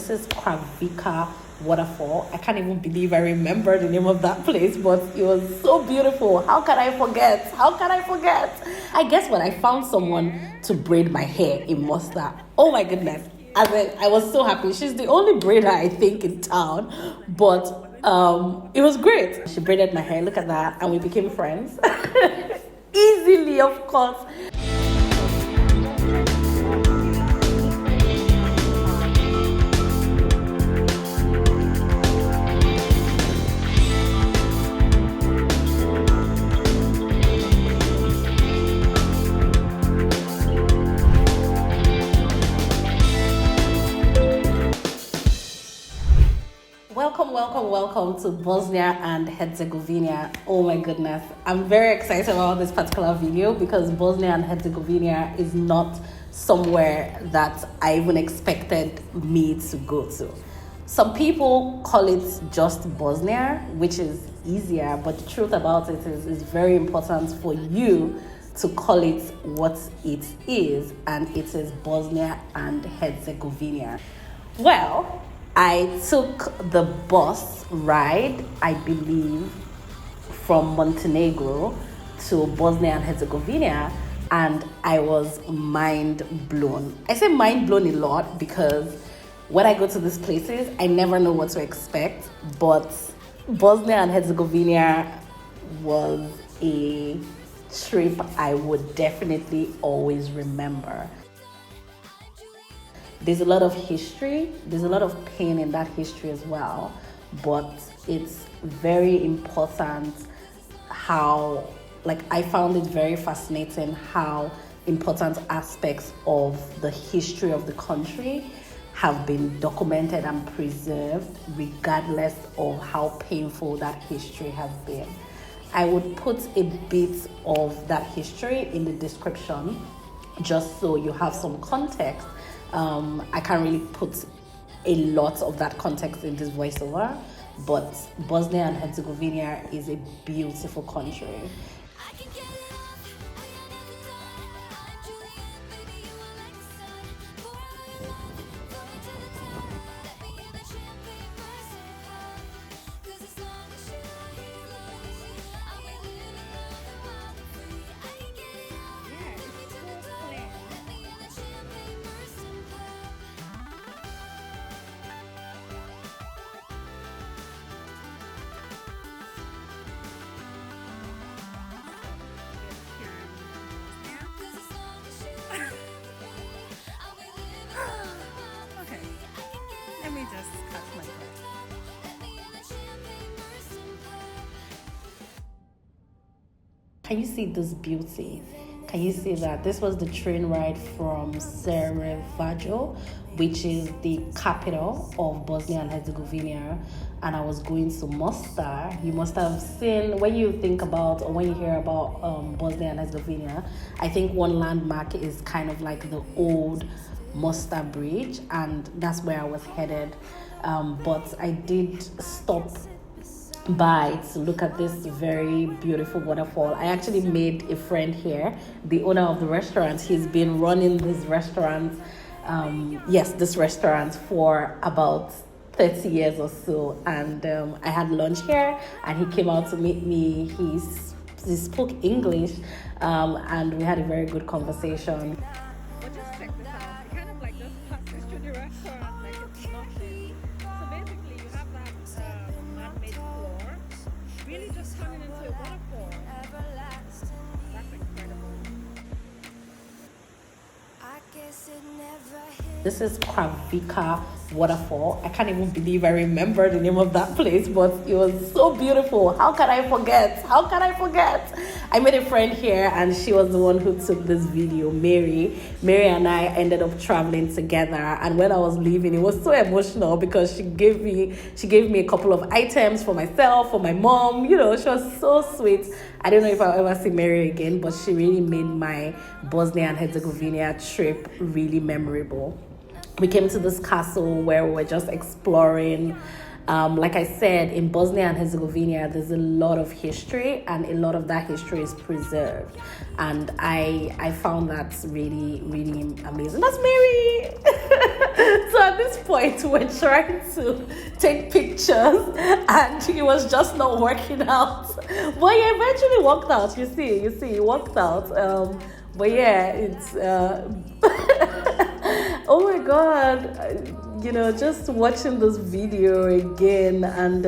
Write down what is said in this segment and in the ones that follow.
This is Kravica Waterfall. I can't even believe I remember the name of that place, but it was so beautiful. How can I forget? How can I forget? I guess when I found someone to braid my hair in Mostar, oh my goodness. I was so happy. She's the only braider, I think, in town, but it was great. She braided my hair, look at that, and we became friends. Easily, of course. Welcome to Bosnia and Herzegovina. Oh my goodness. I'm very excited about this particular video because Bosnia and Herzegovina is not somewhere that I even expected me to go to. Some people call it just Bosnia, which is easier, but the truth about it is it's very important for you to call it what it is, and it is Bosnia and Herzegovina. Well, I took the bus ride, I believe, from Montenegro to Bosnia and Herzegovina, and I was mind blown. I say mind blown a lot because when I go to these places, I never know what to expect, but Bosnia and Herzegovina was a trip I would definitely always remember. There's a lot of history, there's a lot of pain in that history as well, but it's very important how, I found it very fascinating how important aspects of the history of the country have been documented and preserved regardless of how painful that history has been. I would put a bit of that history in the description just so you have some context. I can't really put a lot of that context in this voiceover, but Bosnia and Herzegovina is a beautiful country. Just catch my breath. Can you see this beauty? Can you see that? This was the train ride from Sarajevo, which is the capital of Bosnia and Herzegovina, and I was going to Mostar. You must have seen, when you think about or when you hear about Bosnia and Herzegovina, I think one landmark is kind of like the old Mostar Bridge, and that's where I was headed, but I did stop by to look at this very beautiful waterfall. I actually made a friend here, the owner of the restaurant. He's been running this restaurant for about 30 years or so, and I had lunch here and he came out to meet me. He spoke English, and we had a very good conversation. This is Kravica Waterfall. I can't even believe I remember the name of that place, but it was so beautiful. How can I forget? How can I forget? I made a friend here and she was the one who took this video, Mary. Mary and I ended up traveling together, and when I was leaving, it was so emotional because she gave me a couple of items for myself, for my mom. You know, she was so sweet. I don't know if I'll ever see Mary again, but she really made my Bosnia and Herzegovina trip really memorable. We came to this castle where we were just exploring, Like I said, in Bosnia and Herzegovina, there's a lot of history, and a lot of that history is preserved. And I found that really, really amazing. That's Mary! So at this point, we're trying to take pictures, and it was just not working out. But he eventually worked out. You see, he worked out. But yeah, it's oh my god, just watching this video again, and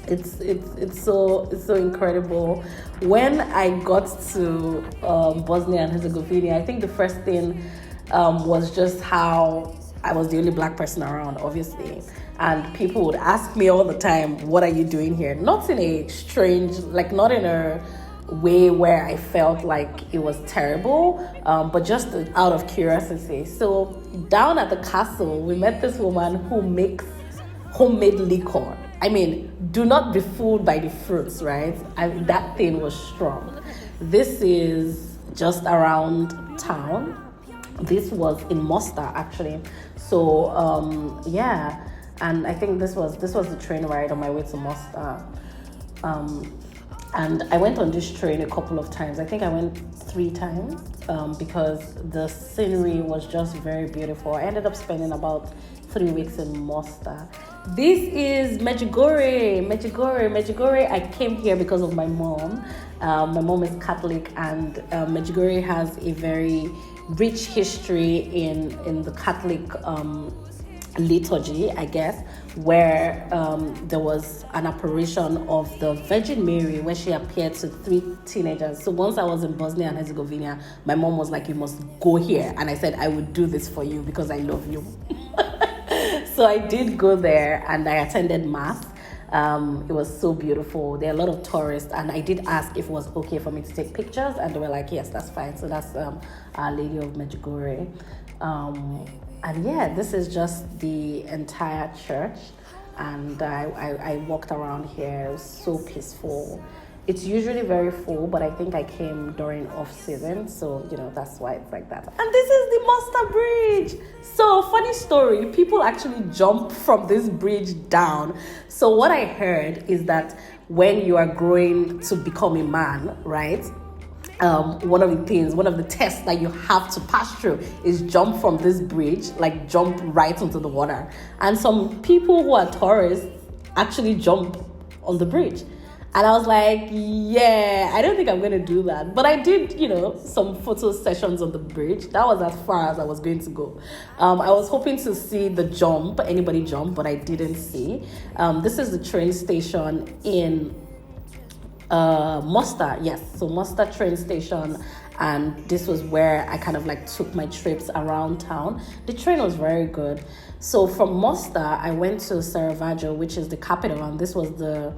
it's so incredible. When I got to Bosnia and Herzegovina, I think the first thing was just how I was the only black person around, obviously. And people would ask me all the time, what are you doing here? Not in a strange, not in a way where I felt like it was terrible, but just out of curiosity. So down at the castle, we met this woman who makes homemade liquor. I mean, do not be fooled by the fruits, right? That thing was strong. This is just around town. This was in Mostar, actually. So yeah, and I think this was the train ride on my way to Mostar. And I went on this train a couple of times. I think I went 3 times because the scenery was just very beautiful. I ended up spending about 3 weeks in Mostar. This is Medjugorje. Medjugorje. I came here because of my mom. My mom is Catholic, and Medjugorje has a very rich history in the Catholic liturgy, I guess, where there was an apparition of the Virgin Mary where she appeared to 3 teenagers. So once I was in Bosnia and Herzegovina, my mom was like, you must go here. And I said, I would do this for you because I love you. So I did go there, and I attended mass. It was so beautiful. There are a lot of tourists, and I did ask if it was okay for me to take pictures, and they were like, yes, that's fine. So that's Our Lady of Medjugorje. And yeah, this is just the entire church, and I walked around here. It was so peaceful. It's usually very full, but I think I came during off-season, so that's why it's like that. And this is the Mostar Bridge. So funny story, people actually jump from this bridge down. So what I heard is that when you are growing to become a man, right? One of the tests that you have to pass through is jump from this bridge, jump right into the water. And some people who are tourists actually jump on the bridge. And I was like, yeah, I don't think I'm going to do that. But I did, some photo sessions on the bridge. That was as far as I was going to go. I was hoping to see anybody jump, but I didn't see. This is the train station in Mostar, yes. So Mostar train station, and this was where I kind of took my trips around town. The train was very good. So from Mostar, I went to Sarajevo, which is the capital, and this was the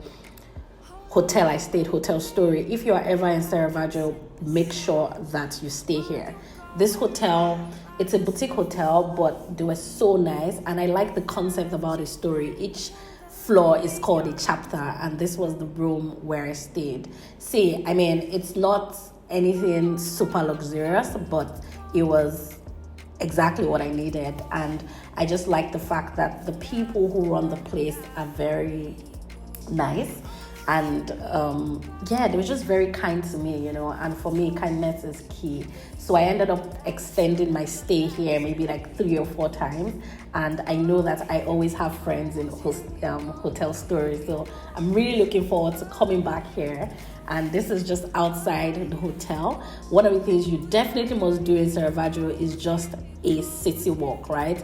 hotel I stayed, Hotel Story. If you are ever in Sarajevo, make sure that you stay here. This hotel, it's a boutique hotel, but they were so nice, and I like the concept about the story. Each floor is called a chapter, and this was the room where I stayed. See, I mean, it's not anything super luxurious, but it was exactly what I needed. And I just like the fact that the people who run the place are very nice. And they were just very kind to me, and for me, kindness is key. So I ended up extending my stay here maybe 3 or 4 times, and I know that I always have friends in Hotel Story, so I'm really looking forward to coming back here. And this is just outside the hotel. One of the things you definitely must do in Sarajevo is just a city walk, right?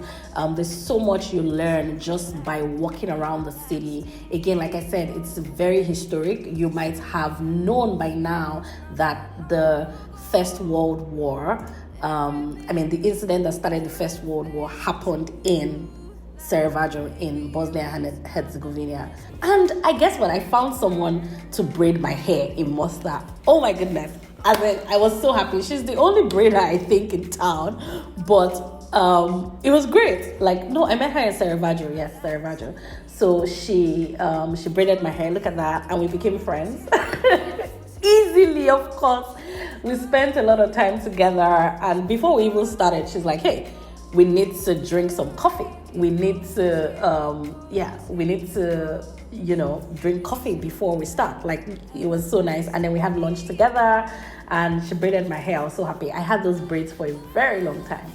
There's so much you learn just by walking around the city. Again, like I said, it's very historic. You might have known by now that the First World War, the incident that started the First World War happened in Sarajevo in Bosnia and Herzegovina. And I guess when I found someone to braid my hair in Mostar, oh my goodness, I was so happy. She's the only braider I think in town, but it was great. I met her in Sarajevo. Yes, Sarajevo. So she braided my hair. Look at that, and we became friends easily. Of course, we spent a lot of time together, and before we even started, she's like, "Hey, we need to drink some coffee." we need to drink coffee before we start. Like, it was so nice. And then we had lunch together, and she braided my hair. I was so happy. I had those braids for a very long time.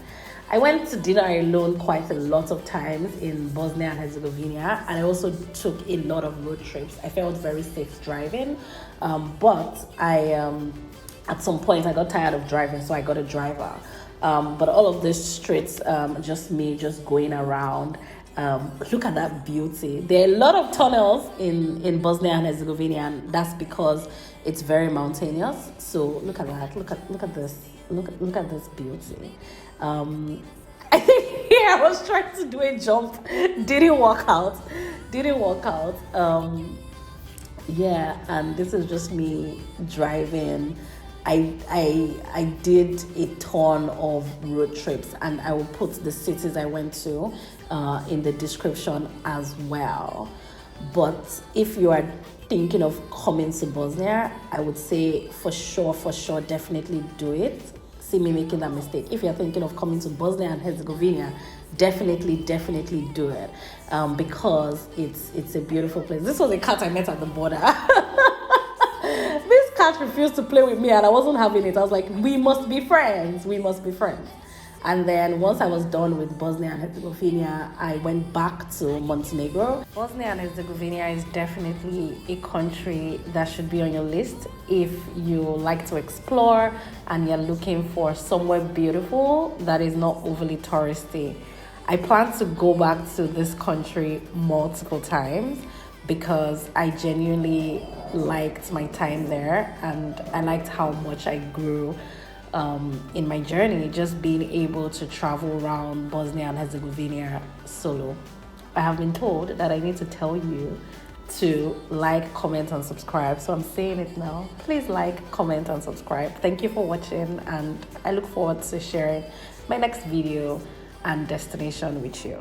I went to dinner alone quite a lot of times in Bosnia and Herzegovina, and I also took a lot of road trips. I felt very safe driving, but at some point I got tired of driving, so I got a driver. But all of these streets, just me just going around. Look at that beauty. There are a lot of tunnels in Bosnia and Herzegovina, and that's because it's very mountainous. So look at that. Look at this. Look at this beauty. I think here I was trying to do a jump, didn't work out. Yeah, and this is just me driving. I did a ton of road trips, and I will put the cities I went to in the description as well. But if you are thinking of coming to Bosnia, I would say for sure, definitely do it. See me making that mistake. If you're thinking of coming to Bosnia and Herzegovina, definitely do it, because it's a beautiful place. This was a cat I met at the border. This cat refused to play with me, and I wasn't having it. I was like, we must be friends. And then once I was done with Bosnia and Herzegovina, I went back to Montenegro. Bosnia and Herzegovina is definitely a country that should be on your list if you like to explore and you're looking for somewhere beautiful that is not overly touristy. I plan to go back to this country multiple times because I genuinely liked my time there, and I liked how much I grew in my journey, just being able to travel around Bosnia and Herzegovina solo. I have been told that I need to tell you to like, comment, and subscribe. So I'm saying it now. Please like, comment, and subscribe. Thank you for watching, and I look forward to sharing my next video and destination with you.